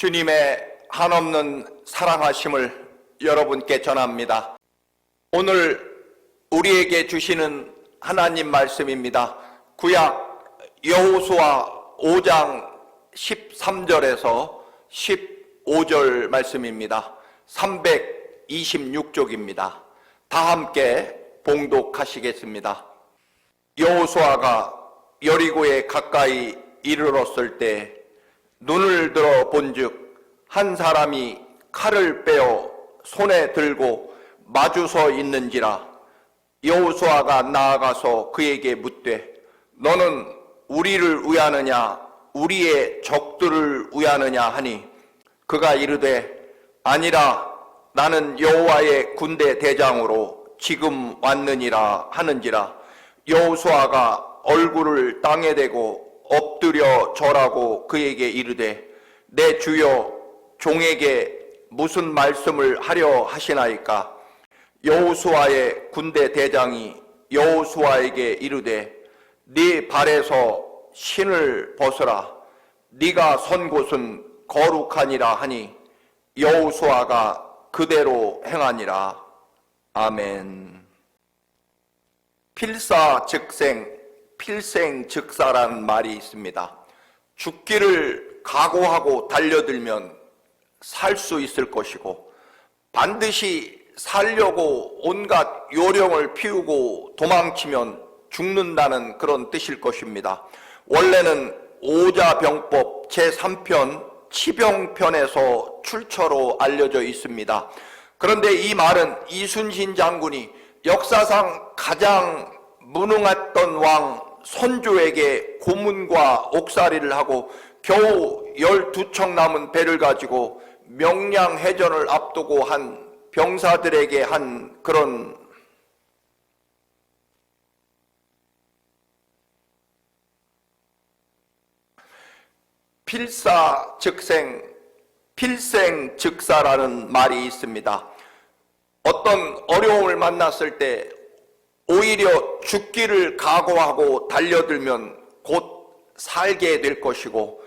주님의 한없는 사랑하심을 여러분께 전합니다. 오늘 우리에게 주시는 하나님 말씀입니다. 구약 여호수아 5장 13절에서 15절 말씀입니다. 326쪽입니다. 다 함께 봉독하시겠습니다. 여호수아가 여리고에 가까이 이르렀을 때 눈을 들어 본즉 한 사람이 칼을 빼어 손에 들고 마주서 있는지라. 여호수아가 나아가서 그에게 묻되 너는 우리를 위하느냐 우리의 적들을 위하느냐 하니 그가 이르되 아니라 나는 여호와의 군대 대장으로 지금 왔느니라 하는지라. 여호수아가 얼굴을 땅에 대고 엎드려 절하고 그에게 이르되 내 주여 종에게 무슨 말씀을 하려 하시나이까. 여호수아의 군대 대장이 여호수아에게 이르되 네 발에서 신을 벗으라 네가 선 곳은 거룩하니라 하니 여호수아가 그대로 행하니라. 아멘. 필사즉생, 필생즉사라는 말이 있습니다. 죽기를 각오하고 달려들면 살 수 있을 것이고 반드시 살려고 온갖 요령을 피우고 도망치면 죽는다는 그런 뜻일 것입니다. 원래는 오자병법 제3편 치병편에서 출처로 알려져 있습니다. 그런데 이 말은 이순신 장군이 역사상 가장 무능했던 왕 선조에게 고문과 옥살이를 하고 겨우 12척 남은 배를 가지고 명량해전을 앞두고 한 병사들에게 한 그런 필사즉생, 필생즉사라는 말이 있습니다. 어떤 어려움을 만났을 때 오히려 죽기를 각오하고 달려들면 곧 살게 될 것이고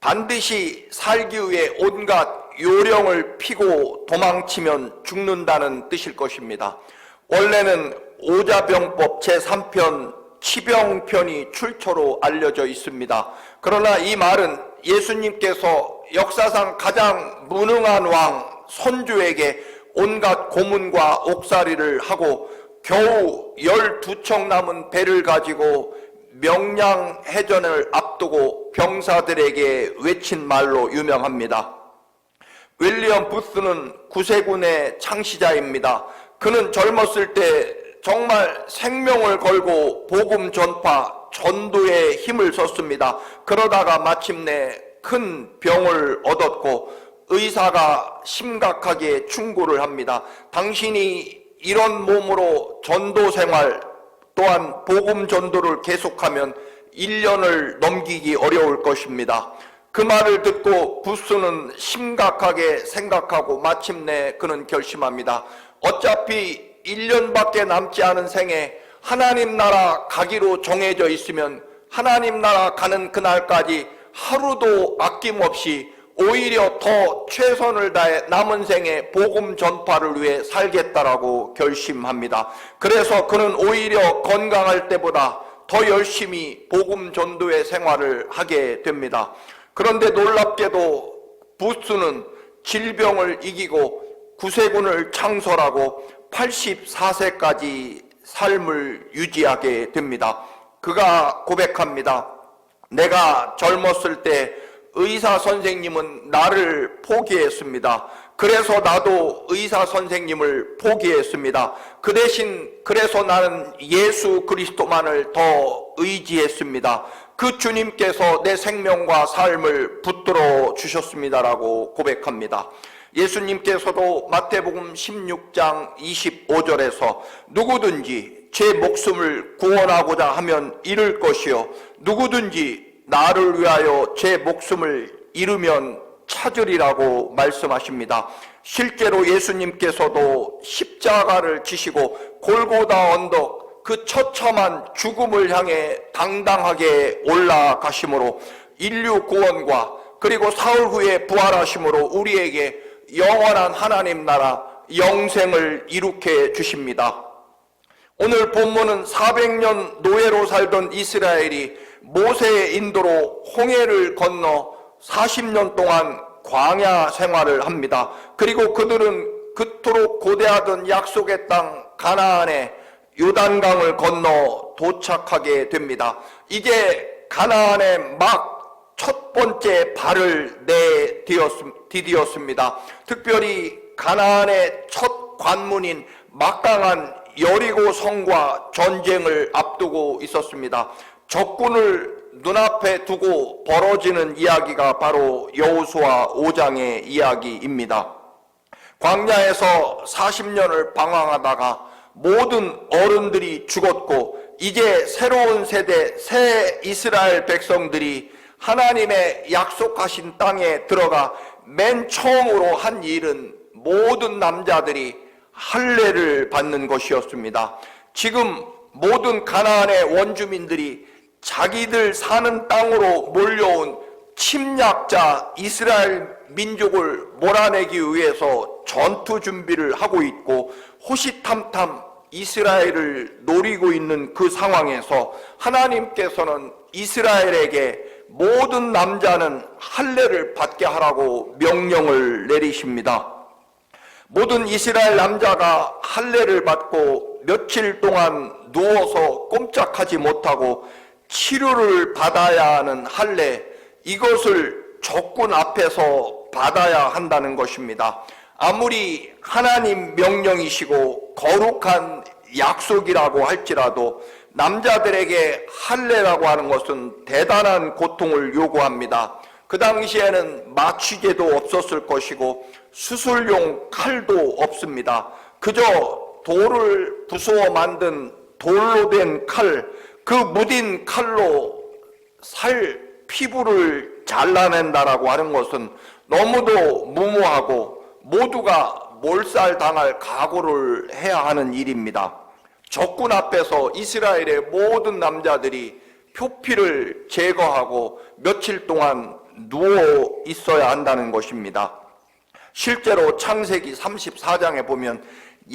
반드시 살기 위해 온갖 요령을 피고 도망치면 죽는다는 뜻일 것입니다. 원래는 오자병법 제3편 치병편이 출처로 알려져 있습니다. 그러나 이 말은 예수님께서 역사상 가장 무능한 왕 선조에게 온갖 고문과 옥살이를 하고 겨우 12척 남은 배를 가지고 명량해전을 앞두고 병사들에게 외친 말로 유명합니다. 윌리엄 부스는 구세군의 창시자입니다. 그는 젊었을 때 정말 생명을 걸고 복음 전파, 전도에 힘을 썼습니다. 그러다가 마침내 큰 병을 얻었고 의사가 심각하게 충고를 합니다. 당신이 이런 몸으로 전도 생활 또한 복음 전도를 계속하면 1년을 넘기기 어려울 것입니다. 그 말을 듣고 부스는 심각하게 생각하고 마침내 그는 결심합니다. 어차피 1년밖에 남지 않은 생에 하나님 나라 가기로 정해져 있으면 하나님 나라 가는 그날까지 하루도 아낌없이 오히려 더 최선을 다해 남은 생에 복음 전파를 위해 살겠다라고 결심합니다. 그래서 그는 오히려 건강할 때보다 더 열심히 복음 전도의 생활을 하게 됩니다. 그런데 놀랍게도 부스는 질병을 이기고 구세군을 창설하고 84세까지 삶을 유지하게 됩니다. 그가 고백합니다. 내가 젊었을 때 의사 선생님은 나를 포기했습니다. 그래서 나도 의사 선생님을 포기했습니다. 그 대신 그래서 나는 예수 그리스도만을 더 의지했습니다. 그 주님께서 내 생명과 삶을 붙들어 주셨습니다라고 고백합니다. 예수님께서도 마태복음 16장 25절에서 누구든지 제 목숨을 구원하고자 하면 잃을 것이요 누구든지 나를 위하여 제 목숨을 잃으면 찾으리라고 말씀하십니다. 실제로 예수님께서도 십자가를 지시고 골고다 언덕 그 처참한 죽음을 향해 당당하게 올라가심으로 인류 구원과 그리고 사흘 후에 부활하심으로 우리에게 영원한 하나님 나라 영생을 이룩해 주십니다. 오늘 본문은 400년 노예로 살던 이스라엘이 모세의 인도로 홍해를 건너 40년 동안 광야 생활을 합니다. 그리고 그들은 그토록 고대하던 약속의 땅 가나안에 요단강을 건너 도착하게 됩니다. 이제 가나안에 막 첫 번째 발을 내디뎠습니다. 특별히 가나안의 첫 관문인 막강한 여리고 성과 전쟁을 앞두고 있었습니다. 적군을 눈앞에 두고 벌어지는 이야기가 바로 여호수아 5장의 이야기입니다. 광야에서 40년을 방황하다가 모든 어른들이 죽었고 이제 새로운 세대 새 이스라엘 백성들이 하나님의 약속하신 땅에 들어가 맨 처음으로 한 일은 모든 남자들이 할례를 받는 것이었습니다. 지금 모든 가나안의 원주민들이 자기들 사는 땅으로 몰려온 침략자 이스라엘 민족을 몰아내기 위해서 전투 준비를 하고 있고 호시탐탐 이스라엘을 노리고 있는 그 상황에서 하나님께서는 이스라엘에게 모든 남자는 할례를 받게 하라고 명령을 내리십니다. 모든 이스라엘 남자가 할례를 받고 며칠 동안 누워서 꼼짝하지 못하고 치료를 받아야 하는 할례, 이것을 적군 앞에서 받아야 한다는 것입니다. 아무리 하나님 명령이시고 거룩한 약속이라고 할지라도 남자들에게 할례라고 하는 것은 대단한 고통을 요구합니다. 그 당시에는 마취제도 없었을 것이고 수술용 칼도 없습니다. 그저 돌을 부수어 만든 돌로 된 칼, 그 무딘 칼로 피부를 잘라낸다라고 하는 것은 너무도 무모하고 모두가 몰살당할 각오를 해야 하는 일입니다. 적군 앞에서 이스라엘의 모든 남자들이 표피를 제거하고 며칠 동안 누워 있어야 한다는 것입니다. 실제로 창세기 34장에 보면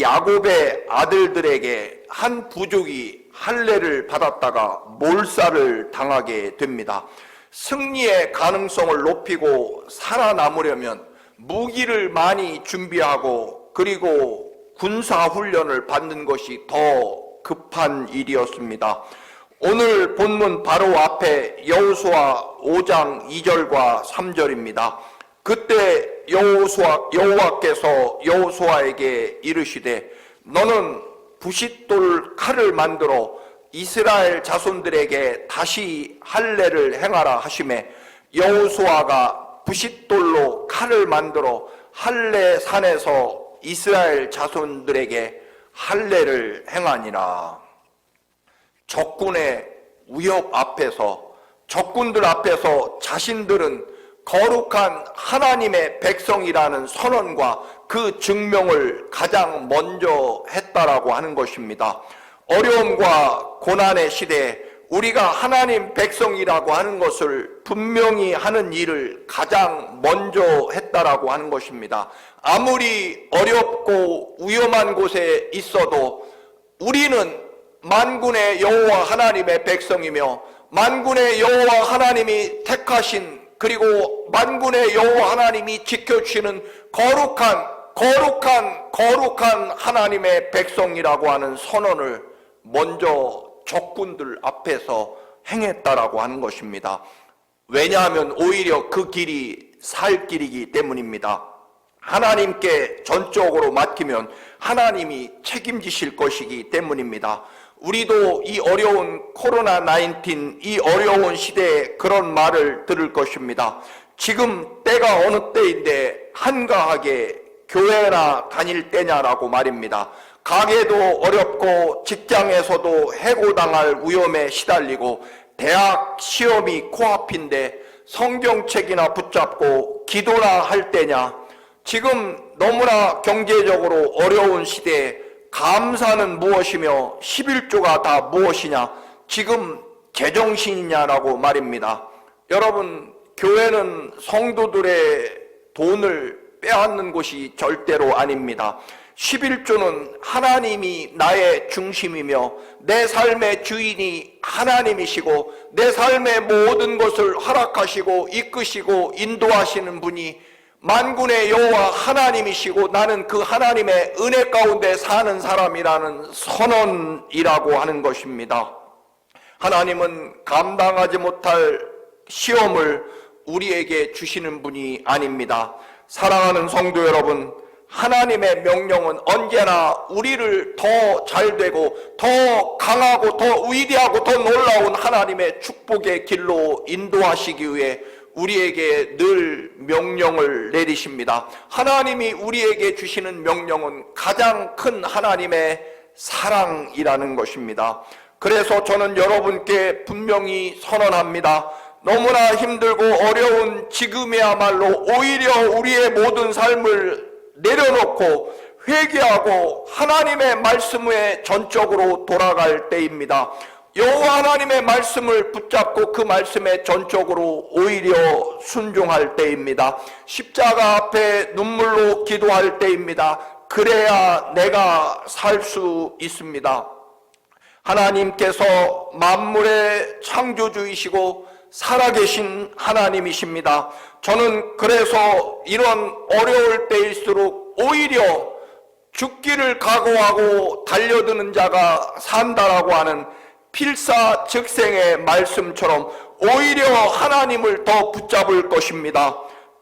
야곱의 아들들에게 한 부족이 할례를 받았다가 몰살을 당하게 됩니다. 승리의 가능성을 높이고 살아남으려면 무기를 많이 준비하고 그리고 군사훈련을 받는 것이 더 급한 일이었습니다. 오늘 본문 바로 앞에 여호수아 5장 2절과 3절입니다. 그때 여호와께서 여호수아에게 이르시되 너는 부싯돌 칼을 만들어 이스라엘 자손들에게 다시 할례를 행하라 하시매 여호수아가 부싯돌로 칼을 만들어 할례산에서 이스라엘 자손들에게 할례를 행하니라. 적군의 위협 앞에서, 적군들 앞에서 자신들은 거룩한 하나님의 백성이라는 선언과 그 증명을 가장 먼저 했다라고 하는 것입니다. 어려움과 고난의 시대에 우리가 하나님 백성이라고 하는 것을 분명히 하는 일을 가장 먼저 했다라고 하는 것입니다. 아무리 어렵고 위험한 곳에 있어도 우리는 만군의 여호와 하나님의 백성이며 만군의 여호와 하나님이 택하신 그리고 만군의 여호와 하나님이 지켜주시는 거룩한 하나님의 백성이라고 하는 선언을 먼저 적군들 앞에서 행했다라고 하는 것입니다. 왜냐하면 오히려 그 길이 살 길이기 때문입니다. 하나님께 전적으로 맡기면 하나님이 책임지실 것이기 때문입니다. 우리도 이 어려운 코로나19, 이 어려운 시대에 그런 말을 들을 것입니다. 지금 때가 어느 때인데 한가하게 교회나 다닐 때냐라고 말입니다. 가게도 어렵고 직장에서도 해고당할 위험에 시달리고 대학 시험이 코앞인데 성경책이나 붙잡고 기도나 할 때냐. 지금 너무나 경제적으로 어려운 시대에 감사는 무엇이며 11조가 다 무엇이냐. 지금 제정신이냐라고 말입니다. 여러분, 교회는 성도들의 돈을 빼앗는 곳이 절대로 아닙니다. 11조는 하나님이 나의 중심이며 내 삶의 주인이 하나님이시고 내 삶의 모든 것을 허락하시고 이끄시고 인도하시는 분이 만군의 여호와 하나님이시고 나는 그 하나님의 은혜 가운데 사는 사람이라는 선언이라고 하는 것입니다. 하나님은 감당하지 못할 시험을 우리에게 주시는 분이 아닙니다. 사랑하는 성도 여러분, 하나님의 명령은 언제나 우리를 더 잘되고 더 강하고 더 위대하고 더 놀라운 하나님의 축복의 길로 인도하시기 위해 우리에게 늘 명령을 내리십니다. 하나님이 우리에게 주시는 명령은 가장 큰 하나님의 사랑이라는 것입니다. 그래서 저는 여러분께 분명히 선언합니다. 너무나 힘들고 어려운 지금이야말로 오히려 우리의 모든 삶을 내려놓고 회개하고 하나님의 말씀에 전적으로 돌아갈 때입니다. 여호와 하나님의 말씀을 붙잡고 그 말씀에 전적으로 오히려 순종할 때입니다. 십자가 앞에 눈물로 기도할 때입니다. 그래야 내가 살 수 있습니다. 하나님께서 만물의 창조주이시고 살아계신 하나님이십니다. 저는 그래서 이런 어려울 때일수록 오히려 죽기를 각오하고 달려드는 자가 산다라고 하는 필사즉생의 말씀처럼 오히려 하나님을 더 붙잡을 것입니다.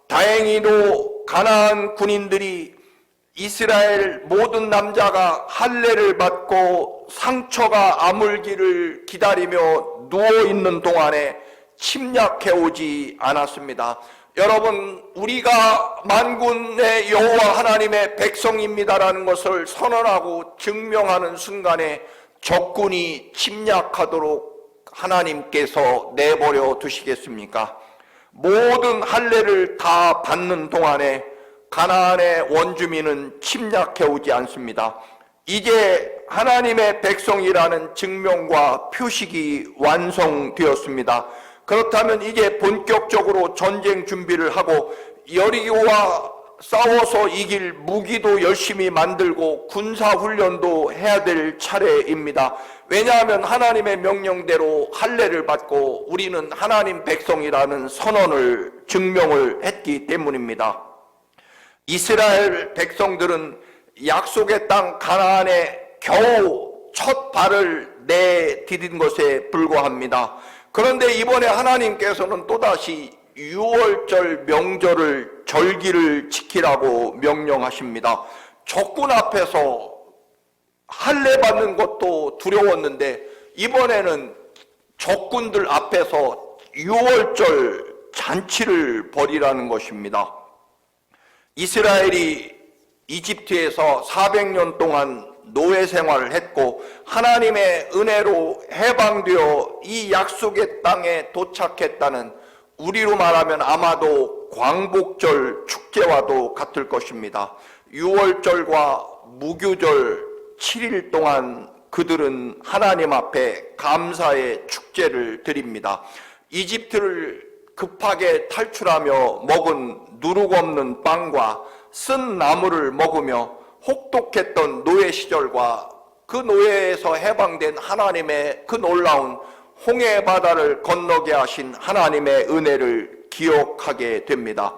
다행히도 가나안 군인들이 이스라엘 모든 남자가 할례를 받고 상처가 아물기를 기다리며 누워있는 동안에 침략해오지 않았습니다. 여러분, 우리가 만군의 여호와 하나님의 백성입니다라는 것을 선언하고 증명하는 순간에 적군이 침략하도록 하나님께서 내버려 두시겠습니까? 모든 할례를 다 받는 동안에 가나안의 원주민은 침략해오지 않습니다. 이제 하나님의 백성이라는 증명과 표식이 완성되었습니다. 그렇다면 이제 본격적으로 전쟁 준비를 하고 여리고와 싸워서 이길 무기도 열심히 만들고 군사훈련도 해야 될 차례입니다. 왜냐하면 하나님의 명령대로 할례를 받고 우리는 하나님 백성이라는 선언을 증명을 했기 때문입니다. 이스라엘 백성들은 약속의 땅 가나안에 겨우 첫 발을 내디딘 것에 불과합니다. 그런데 이번에 하나님께서는 또다시 6월절 명절을 절기를 지키라고 명령하십니다. 적군 앞에서 할례 받는 것도 두려웠는데 이번에는 적군들 앞에서 6월절 잔치를 벌이라는 것입니다. 이스라엘이 이집트에서 400년 동안 노예 생활을 했고 하나님의 은혜로 해방되어 이 약속의 땅에 도착했다는, 우리로 말하면 아마도 광복절 축제와도 같을 것입니다. 6월절과 무교절 7일 동안 그들은 하나님 앞에 감사의 축제를 드립니다. 이집트를 급하게 탈출하며 먹은 누룩 없는 빵과 쓴 나물을 먹으며 혹독했던 노예 시절과 그 노예에서 해방된 하나님의 그 놀라운 홍해 바다를 건너게 하신 하나님의 은혜를 기억하게 됩니다.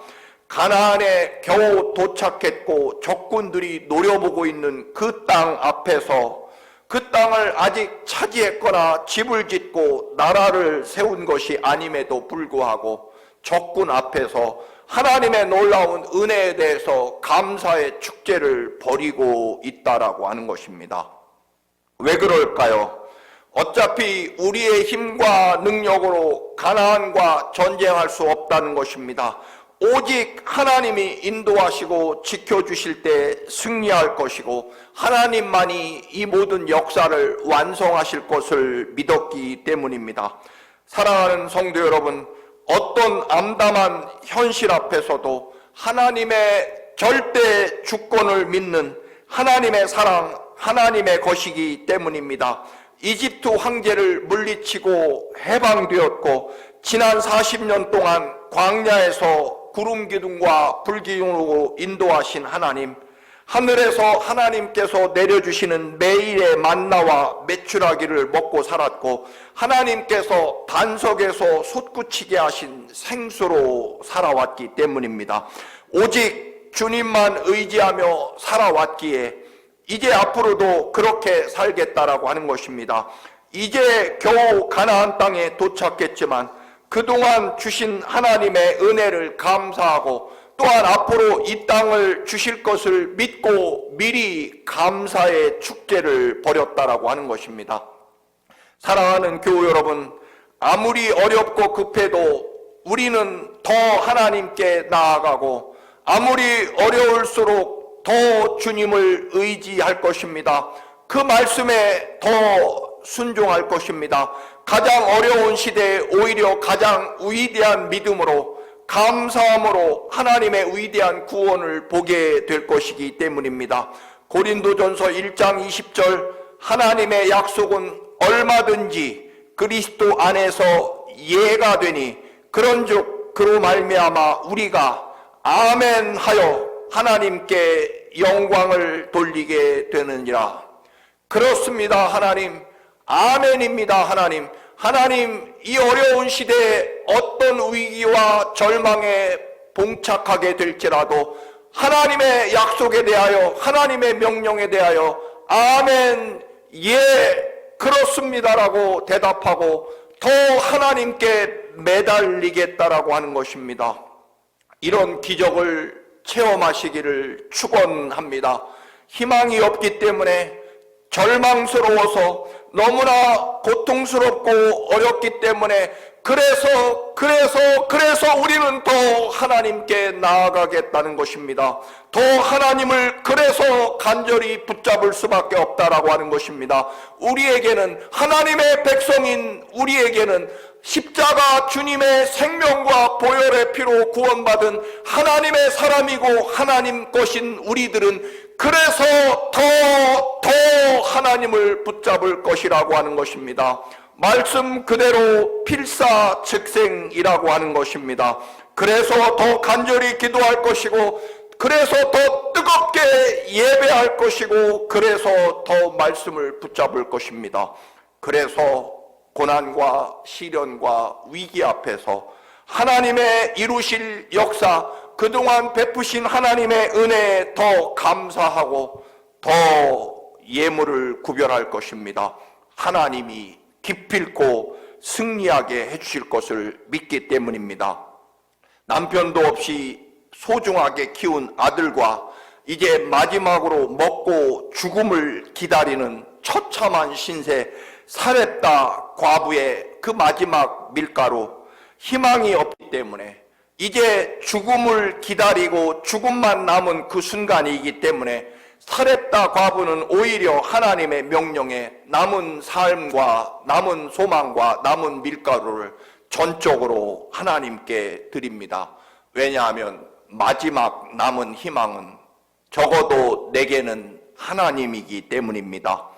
가나안에 겨우 도착했고 적군들이 노려보고 있는 그 땅 앞에서 그 땅을 아직 차지했거나 집을 짓고 나라를 세운 것이 아님에도 불구하고 적군 앞에서 하나님의 놀라운 은혜에 대해서 감사의 축제를 벌이고 있다라고 하는 것입니다. 왜 그럴까요? 어차피 우리의 힘과 능력으로 가나안과 전쟁할 수 없다는 것입니다. 오직 하나님이 인도하시고 지켜주실 때 승리할 것이고 하나님만이 이 모든 역사를 완성하실 것을 믿었기 때문입니다. 사랑하는 성도 여러분, 어떤 암담한 현실 앞에서도 하나님의 절대 주권을 믿는 하나님의 사랑, 하나님의 것이기 때문입니다. 이집트 황제를 물리치고 해방되었고 지난 40년 동안 광야에서 구름 기둥과 불 기둥으로 인도하신 하나님, 하늘에서 하나님께서 내려주시는 매일의 만나와 메추라기를 먹고 살았고, 하나님께서 반석에서 솟구치게 하신 생수로 살아왔기 때문입니다. 오직 주님만 의지하며 살아왔기에 이제 앞으로도 그렇게 살겠다라고 하는 것입니다. 이제 겨우 가나안 땅에 도착했지만 그동안 주신 하나님의 은혜를 감사하고, 또한 앞으로 이 땅을 주실 것을 믿고 미리 감사의 축제를 벌였다라고 하는 것입니다. 사랑하는 교우 여러분, 아무리 어렵고 급해도 우리는 더 하나님께 나아가고, 아무리 어려울수록 더 주님을 의지할 것입니다. 그 말씀에 더 순종할 것입니다. 가장 어려운 시대에 오히려 가장 위대한 믿음으로, 감사함으로 하나님의 위대한 구원을 보게 될 것이기 때문입니다. 고린도전서 1장 20절, 하나님의 약속은 얼마든지 그리스도 안에서 예가 되니 그런즉 그로 말미암아 우리가 아멘 하여 하나님께 영광을 돌리게 되느니라. 그렇습니다. 하나님, 아멘입니다. 하나님, 이 어려운 시대에 어떤 위기와 절망에 봉착하게 될지라도 하나님의 약속에 대하여, 하나님의 명령에 대하여 아멘, 예, 그렇습니다라고 대답하고 더 하나님께 매달리겠다라고 하는 것입니다. 이런 기적을 체험하시기를 축원합니다. 희망이 없기 때문에, 절망스러워서, 너무나 고통스럽고 어렵기 때문에 그래서 우리는 더 하나님께 나아가겠다는 것입니다. 더 하나님을 그래서 간절히 붙잡을 수밖에 없다라고 하는 것입니다. 우리에게는, 하나님의 백성인 우리에게는 십자가 주님의 생명과 보혈의 피로 구원받은 하나님의 사람이고 하나님 것인 우리들은 그래서 더 하나님을 붙잡을 것이라고 하는 것입니다. 말씀 그대로 필사즉생이라고 하는 것입니다. 그래서 더 간절히 기도할 것이고, 그래서 더 뜨겁게 예배할 것이고, 그래서 더 말씀을 붙잡을 것입니다. 그래서 고난과 시련과 위기 앞에서 하나님의 이루실 역사, 그동안 베푸신 하나님의 은혜에 더 감사하고 더 예물을 구별할 것입니다. 하나님이 기필코 승리하게 해주실 것을 믿기 때문입니다. 남편도 없이 소중하게 키운 아들과 이제 마지막으로 먹고 죽음을 기다리는 처참한 신세 사렙다 과부의 그 마지막 밀가루, 희망이 없기 때문에 이제 죽음을 기다리고 죽음만 남은 그 순간이기 때문에 사렙다 과부는 오히려 하나님의 명령에 남은 삶과 남은 소망과 남은 밀가루를 전적으로 하나님께 드립니다. 왜냐하면 마지막 남은 희망은 적어도 내게는 하나님이기 때문입니다.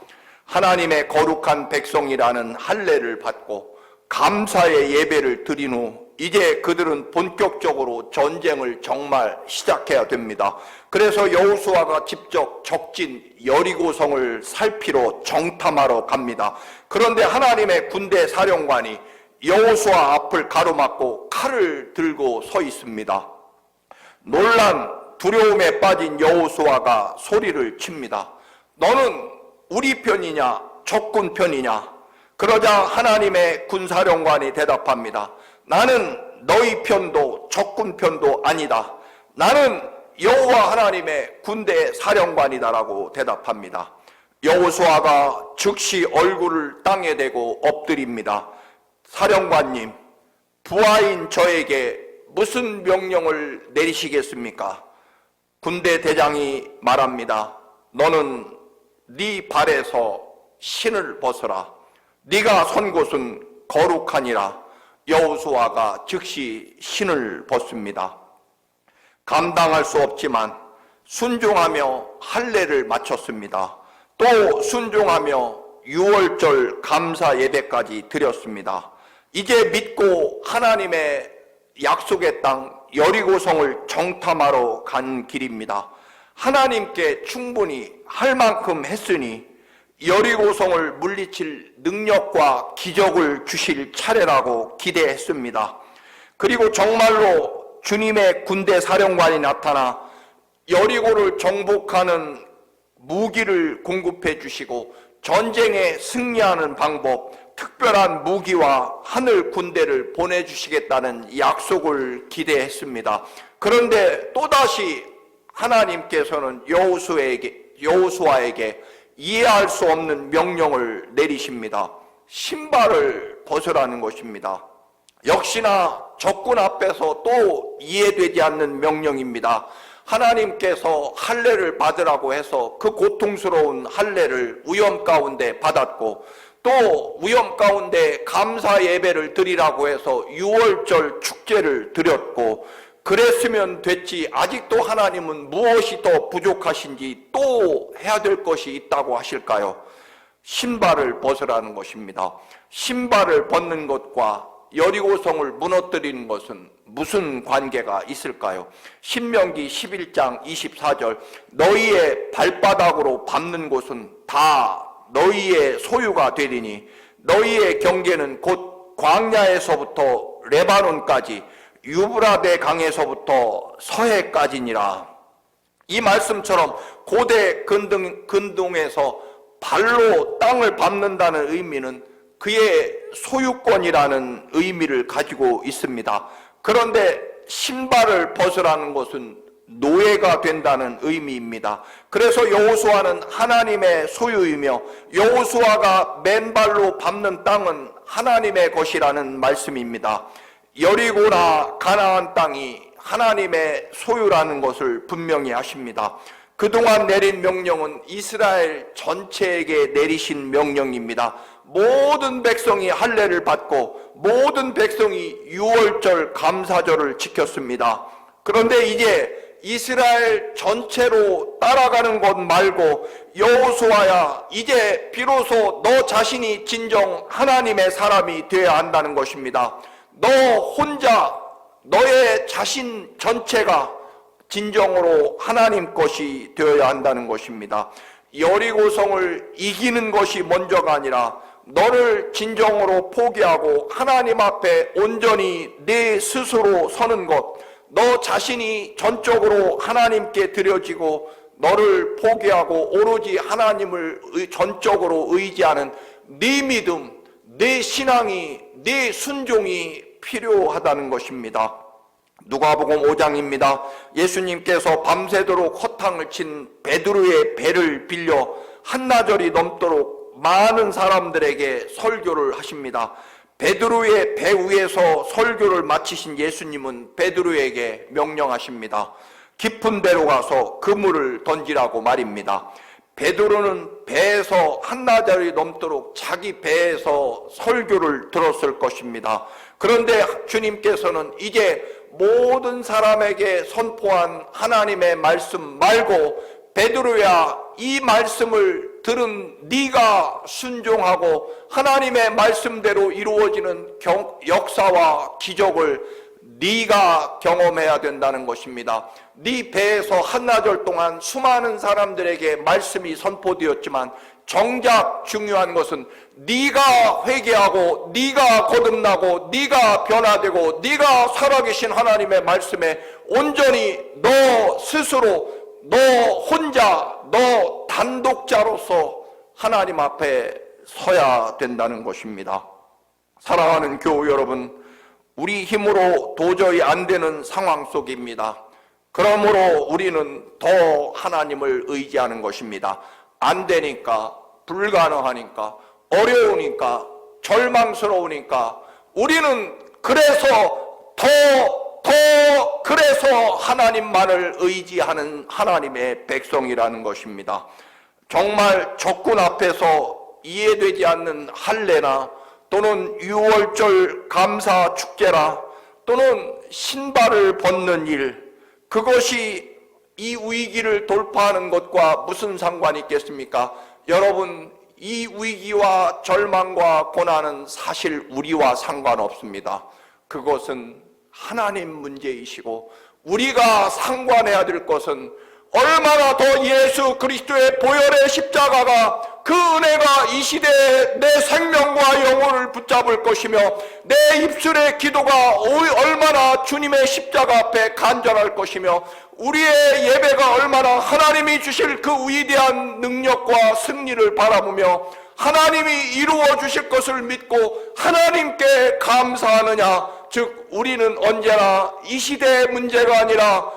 하나님의 거룩한 백성이라는 할례를 받고 감사의 예배를 드린 후 이제 그들은 본격적으로 전쟁을 정말 시작해야 됩니다. 그래서 여호수아가 직접 적진 여리고성을 살피러 정탐하러 갑니다. 그런데 하나님의 군대 사령관이 여호수아 앞을 가로막고 칼을 들고 서 있습니다. 놀란 두려움에 빠진 여호수아가 소리를 칩니다. 너는 우리 편이냐 적군 편이냐? 그러자 하나님의 군사령관이 대답합니다. 나는 너희 편도 적군 편도 아니다. 나는 여호와 하나님의 군대 사령관이다라고 대답합니다. 여호수아가 즉시 얼굴을 땅에 대고 엎드립니다. 사령관님, 부하인 저에게 무슨 명령을 내리시겠습니까? 군대 대장이 말합니다. 너는 네 발에서 신을 벗어라. 네가 선 곳은 거룩하니라. 여호수아가 즉시 신을 벗습니다. 감당할 수 없지만 순종하며 할례를 마쳤습니다. 또 순종하며 유월절 감사 예배까지 드렸습니다. 이제 믿고 하나님의 약속의 땅 여리고성을 정탐하러 간 길입니다. 하나님께 충분히 할 만큼 했으니 여리고성을 물리칠 능력과 기적을 주실 차례라고 기대했습니다. 그리고 정말로 주님의 군대 사령관이 나타나 여리고를 정복하는 무기를 공급해 주시고 전쟁에 승리하는 방법, 특별한 무기와 하늘 군대를 보내주시겠다는 약속을 기대했습니다. 그런데 또다시 하나님께서는 여호수아에게 이해할 수 없는 명령을 내리십니다. 신발을 벗으라는 것입니다. 역시나 적군 앞에서 또 이해되지 않는 명령입니다. 하나님께서 할례를 받으라고 해서 그 고통스러운 할례를 위험 가운데 받았고, 또 위험 가운데 감사 예배를 드리라고 해서 유월절 축제를 드렸고, 그랬으면 됐지 아직도 하나님은 무엇이 더 부족하신지 또 해야 될 것이 있다고 하실까요? 신발을 벗으라는 것입니다. 신발을 벗는 것과 여리고성을 무너뜨리는 것은 무슨 관계가 있을까요? 신명기 11장 24절, 너희의 발바닥으로 밟는 곳은 다 너희의 소유가 되리니 너희의 경계는 곧 광야에서부터 레바논까지 유브라데 강에서부터 서해까지니라. 이 말씀처럼 고대 근동에서 발로 땅을 밟는다는 의미는 그의 소유권이라는 의미를 가지고 있습니다. 그런데 신발을 벗으라는 것은 노예가 된다는 의미입니다. 그래서 여호수아는 하나님의 소유이며 여호수아가 맨발로 밟는 땅은 하나님의 것이라는 말씀입니다. 여리고나 가나안 땅이 하나님의 소유라는 것을 분명히 하십니다. 그동안 내린 명령은 이스라엘 전체에게 내리신 명령입니다. 모든 백성이 할례를 받고 모든 백성이 유월절 감사절을 지켰습니다. 그런데 이제 이스라엘 전체로 따라가는 것 말고 여호수아야, 이제 비로소 너 자신이 진정 하나님의 사람이 되어야 한다는 것입니다. 너 혼자, 너의 자신 전체가 진정으로 하나님 것이 되어야 한다는 것입니다. 여리고성을 이기는 것이 먼저가 아니라 너를 진정으로 포기하고 하나님 앞에 온전히 내 스스로 서는 것, 너 자신이 전적으로 하나님께 드려지고 너를 포기하고 오로지 하나님을 전적으로 의지하는 네 믿음, 네 신앙이, 네 순종이 필요하다는 것입니다. 누가복음 5장입니다. 예수님께서 밤새도록 허탕을 친 베드로의 배를 빌려 한나절이 넘도록 많은 사람들에게 설교를 하십니다. 베드로의 배 위에서 설교를 마치신 예수님은 베드로에게 명령하십니다. 깊은 데로 가서 그물을 던지라고 말입니다. 베드로는 배에서 한나절이 넘도록 자기 배에서 설교를 들었을 것입니다. 그런데 주님께서는 이제 모든 사람에게 선포한 하나님의 말씀 말고 베드로야, 이 말씀을 들은 네가 순종하고 하나님의 말씀대로 이루어지는 역사와 기적을 네가 경험해야 된다는 것입니다. 네 배에서 한나절 동안 수많은 사람들에게 말씀이 선포되었지만 정작 중요한 것은 네가 회개하고 네가 거듭나고 네가 변화되고 네가 살아계신 하나님의 말씀에 온전히 너 스스로, 너 혼자, 너 단독자로서 하나님 앞에 서야 된다는 것입니다. 사랑하는 교우 여러분, 우리 힘으로 도저히 안 되는 상황 속입니다. 그러므로 우리는 더 하나님을 의지하는 것입니다. 안 되니까, 불가능하니까, 어려우니까, 절망스러우니까 우리는 그래서 그래서 하나님만을 의지하는 하나님의 백성이라는 것입니다. 정말 적군 앞에서 이해되지 않는 할례나 또는 유월절 감사 축제라 또는 신발을 벗는 일, 그것이 이 위기를 돌파하는 것과 무슨 상관이 있겠습니까? 여러분, 이 위기와 절망과 고난은 사실 우리와 상관없습니다. 그것은 하나님 문제이시고, 우리가 상관해야 될 것은 얼마나 더 예수 그리스도의 보혈의 십자가가, 그 은혜가 이 시대에 내 생명과 영혼을 붙잡을 것이며, 내 입술의 기도가 얼마나 주님의 십자가 앞에 간절할 것이며, 우리의 예배가 얼마나 하나님이 주실 그 위대한 능력과 승리를 바라보며 하나님이 이루어 주실 것을 믿고 하나님께 감사하느냐. 즉 우리는 언제나 이 시대의 문제가 아니라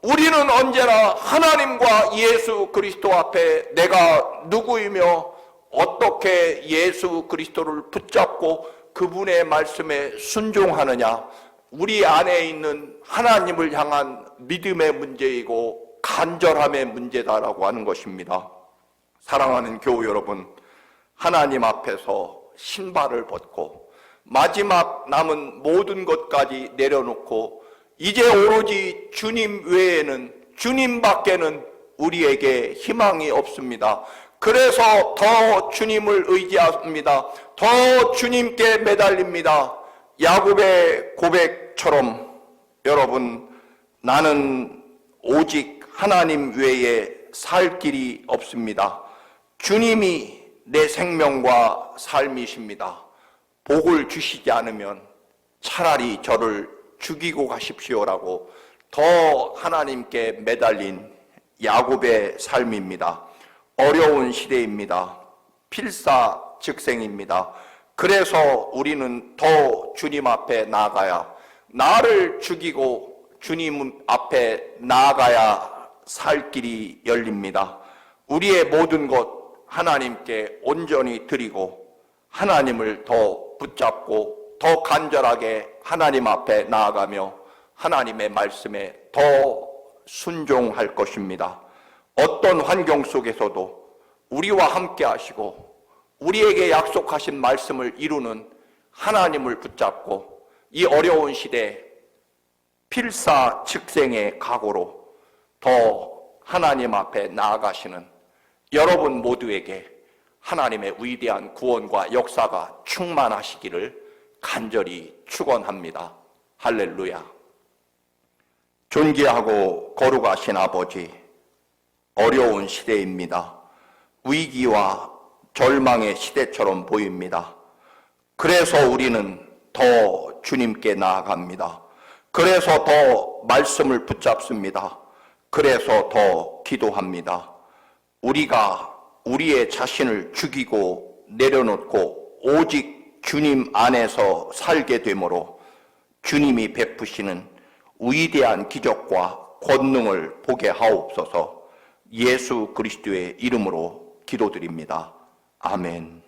우리는 언제나 하나님과 예수 그리스도 앞에 내가 누구이며 어떻게 예수 그리스도를 붙잡고 그분의 말씀에 순종하느냐, 우리 안에 있는 하나님을 향한 믿음의 문제이고 간절함의 문제다라고 하는 것입니다. 사랑하는 교우 여러분, 하나님 앞에서 신발을 벗고 마지막 남은 모든 것까지 내려놓고 이제 오로지 주님 외에는, 주님 밖에는 우리에게 희망이 없습니다. 그래서 더 주님을 의지합니다. 더 주님께 매달립니다. 야곱의 고백처럼 여러분, 나는 오직 하나님 외에 살 길이 없습니다. 주님이 내 생명과 삶이십니다. 복을 주시지 않으면 차라리 저를 죽이고 가십시오라고 더 하나님께 매달린 야곱의 삶입니다. 어려운 시대입니다. 필사즉생입니다. 그래서 우리는 더 주님 앞에 나아가야, 나를 죽이고 주님 앞에 나아가야 살 길이 열립니다. 우리의 모든 것 하나님께 온전히 드리고 하나님을 더 붙잡고 더 간절하게 하나님 앞에 나아가며 하나님의 말씀에 더 순종할 것입니다. 어떤 환경 속에서도 우리와 함께 하시고 우리에게 약속하신 말씀을 이루는 하나님을 붙잡고 이 어려운 시대 필사즉생의 각오로 더 하나님 앞에 나아가시는 여러분 모두에게 하나님의 위대한 구원과 역사가 충만하시기를 간절히 축원합니다. 할렐루야. 존귀하고 거룩하신 아버지, 어려운 시대입니다. 위기와 절망의 시대처럼 보입니다. 그래서 우리는 더 주님께 나아갑니다. 그래서 더 말씀을 붙잡습니다. 그래서 더 기도합니다. 우리가 우리의 자신을 죽이고 내려놓고 오직 주님 안에서 살게 되므로 주님이 베푸시는 위대한 기적과 권능을 보게 하옵소서. 예수 그리스도의 이름으로 기도드립니다. 아멘.